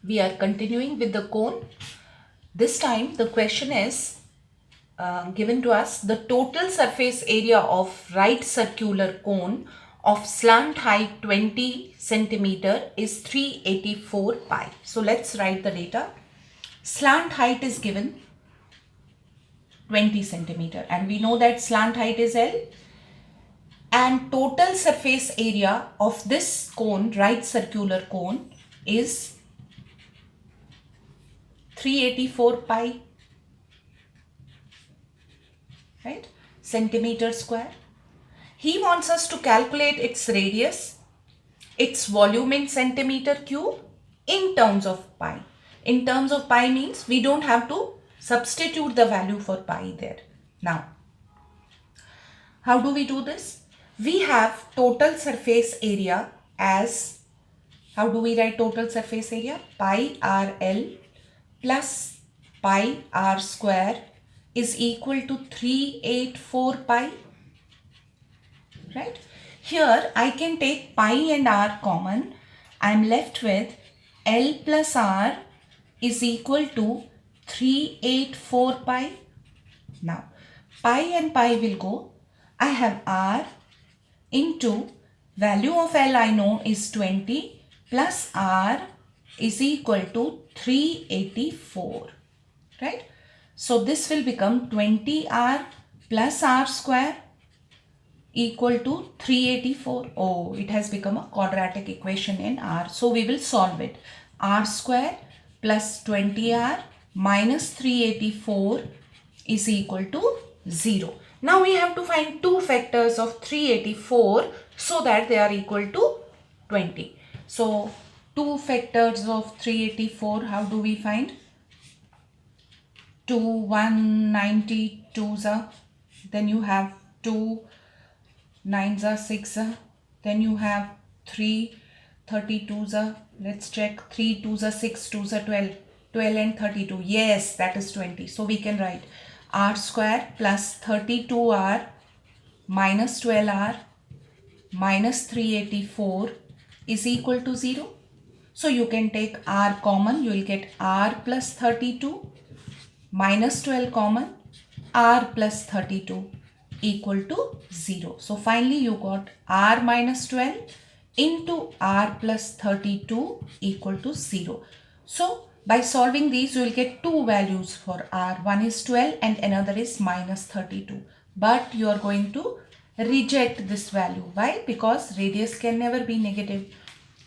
We are continuing with the cone. This time the question is given to us: the total surface area of right circular cone of slant height 20 centimeter is 384 pi. So let's write the data. Slant height is given 20 centimeter and we know that slant height is L, and total surface area of this cone, right circular cone, is 384 pi, right, centimeter square. He wants us to calculate its radius, its volume in centimeter cube in terms of pi. In terms of pi means we don't have to substitute the value for pi there. Now, how do we do this? We have total surface area as, how do we write total surface area? Pi RL plus pi R square is equal to 384 pi, right? Here I can take pi and R common. I am left with L plus R is equal to 384 pi. Now pi and pi will go. I have R into value of L I know is 20 plus R is equal to 384, right? So this will become 20R plus R square equal to 384. Oh, it has become a quadratic equation in R. So we will solve it. R square plus 20R minus 384 is equal to 0. Now we have to find two factors of 384 so that they are equal to 20. So two factors of 384, how do we find? 2 192s are, then you have 2 9s are 6, then you have 3 32s are, let's check, 3 2s are 6, 2s are 12, 12 and 32, yes, that is 20. So we can write R square plus 32R minus 12R minus 384 is equal to 0. So you can take R common, you will get R plus 32 minus 12 common, R plus 32 equal to 0. So finally you got R minus 12 into R plus 32 equal to 0. So by solving these you will get two values for R. One is 12 and another is minus 32. But you are going to reject this value. Why? Because radius can never be negative.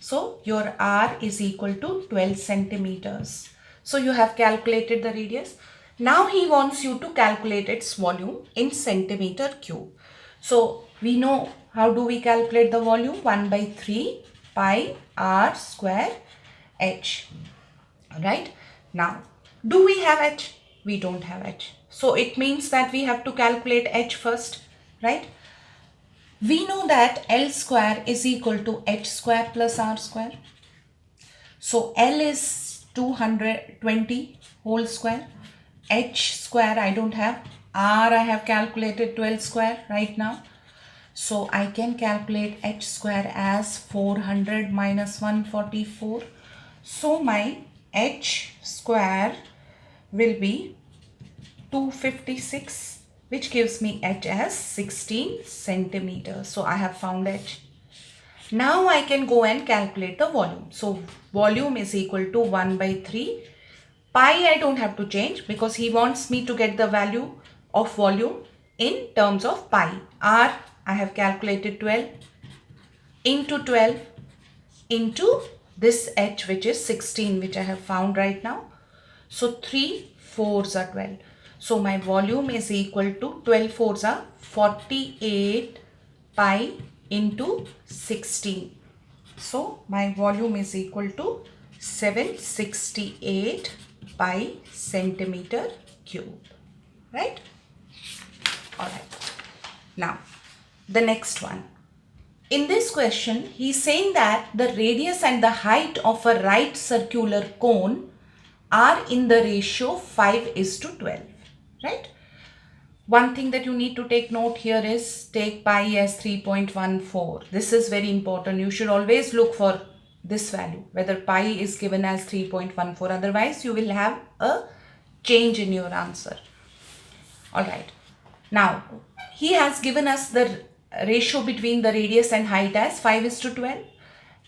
So your R is equal to 12 centimeters. So you have calculated the radius. Now he wants you to calculate its volume in centimeter cube. So we know how do we calculate the volume? 1 by 3 pi R square H. Right? Now, do we have H? We don't have H. So it means that we have to calculate H first, right? We know that L square is equal to H square plus R square. So L is 220 whole square. H square I don't have. R I have calculated 12 square right now. So I can calculate H square as 400 minus 144. So my H square will be 256, which gives me H as 16 centimeters. So I have found H. Now I can go and calculate the volume. So volume is equal to 1 by 3. Pi I don't have to change because he wants me to get the value of volume in terms of pi. R I have calculated 12 into 12 into this H, which is 16, which I have found right now. So 3 4s are 12. So my volume is equal to 12 4s are 48 pi into 16. So my volume is equal to 768 pi centimeter cube, right? All right. Now, the next one. In this question, he is saying that the radius and the height of a right circular cone are in the ratio 5:12, right? One thing that you need to take note here is take pi as 3.14. This is very important. You should always look for this value, whether pi is given as 3.14. Otherwise, you will have a change in your answer. All right. Now, he has given us the ratio between the radius and height as 5:12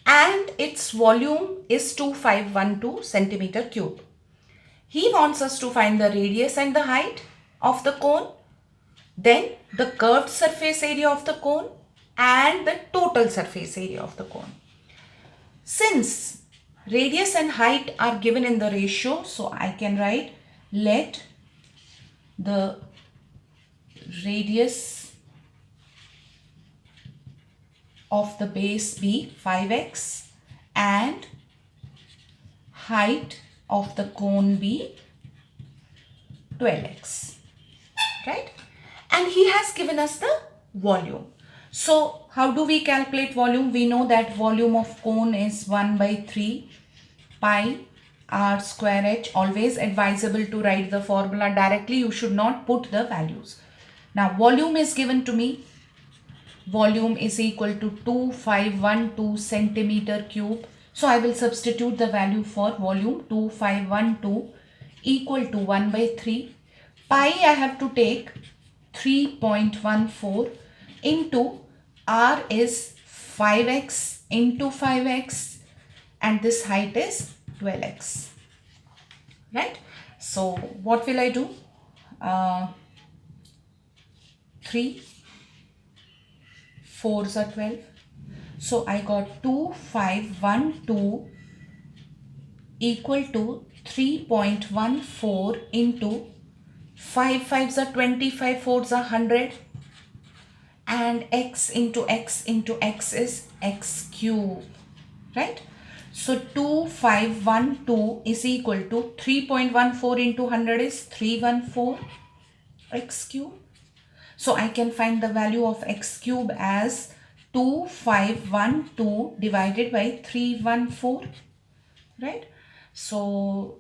and its volume is 2512 centimeter cube. He wants us to find the radius and the height of the cone, then the curved surface area of the cone and the total surface area of the cone. Since radius and height are given in the ratio, so I can write let the radius of the base be 5x and height of the cone be 12x, right? And he has given us the volume. So how do we calculate volume? We know that volume of cone is 1/3 pi r square h. Always advisable to write the formula directly. You should not put the values. Now volume is given to me. Volume is equal to 2512 centimeter cube. So I will substitute the value for volume 2512 equal to 1/3. Pi I have to take 3.14 into r is 5x into 5x and this height is 12x. Right? So what will I do? 3 4s are 12. So I got 2512 equal to 3.14 into 5 5s are 25, 4s are 100 and x into x into x is x cube, right? So 2512 is equal to 3.14 into 100 is 314 x cube. So I can find the value of x cube as 2512 divided by 314, right? So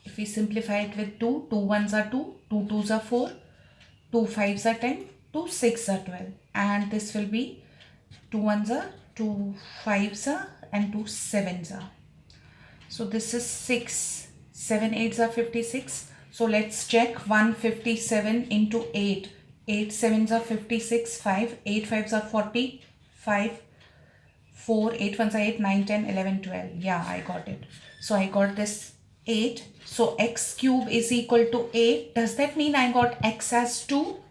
if we simplify it with 2, 2 1s are 2, 2 2s are 4, 2 5s are 10, 2 6s are 12 and this will be 2 1s are 2 5s are and 2 7s are. So this is 6, 7 8s are 56. So let's check 157 into 8. 8 7s are 56, 5, 8 5s are 40, 5, 4, 8 1s are 8, 9, 10, 11, 12. Yeah, I got it. So I got this 8. So x cube is equal to 8. Does that mean I got x as 2?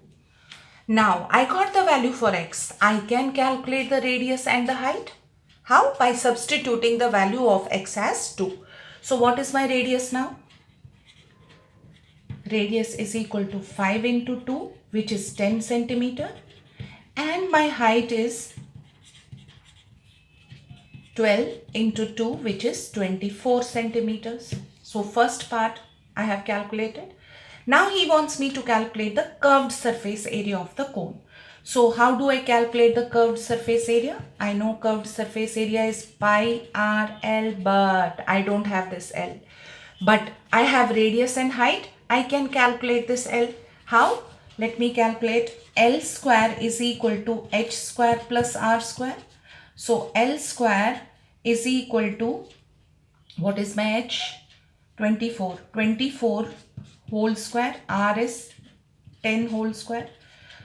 Now I got the value for x. I can calculate the radius and the height. How? By substituting the value of x as 2. So what is my radius now? Radius is equal to 5 into 2, which is 10 centimeter. And my height is 12 into 2, which is 24 centimeters. So first part I have calculated. Now he wants me to calculate the curved surface area of the cone. So how do I calculate the curved surface area? I know curved surface area is pi r L, but I don't have this L. But I have radius and height. I can calculate this L. How? Let me calculate. L square is equal to h square plus r square. So L square is equal to, what is my h? 24. 24 whole square. R is 10 whole square.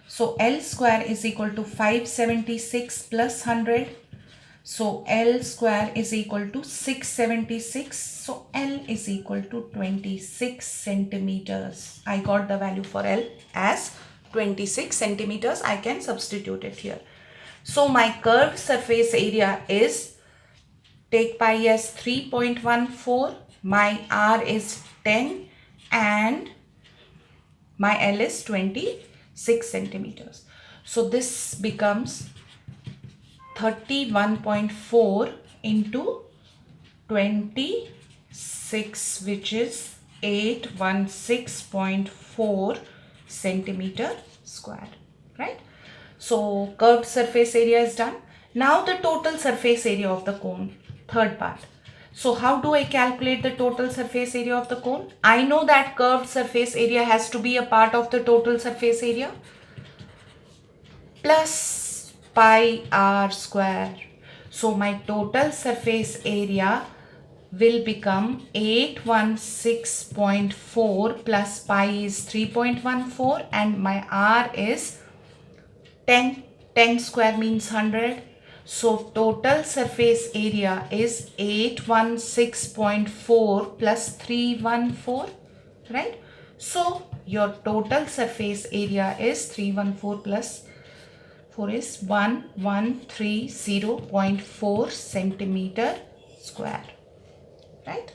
So L square is equal to 576 plus 100. So L square is equal to 676. So L is equal to 26 centimeters. I got the value for L as 26 centimeters. I can substitute it here. So my curved surface area is, take pi as 3.14. My R is 10 and my L is 26 centimeters. So this becomes 31.4 into 26, which is 816.4 centimeter square, right? So curved surface area is done. Now the total surface area of the cone, third part. So how do I calculate the total surface area of the cone? I know that curved surface area has to be a part of the total surface area plus pi r square. So my total surface area will become 816.4 plus pi is 3.14 and my R is 10. 10 square means 100. So total surface area is 816.4 plus 314, right? So your total surface area is 314 plus 4 is 1130.4 centimeter square, right?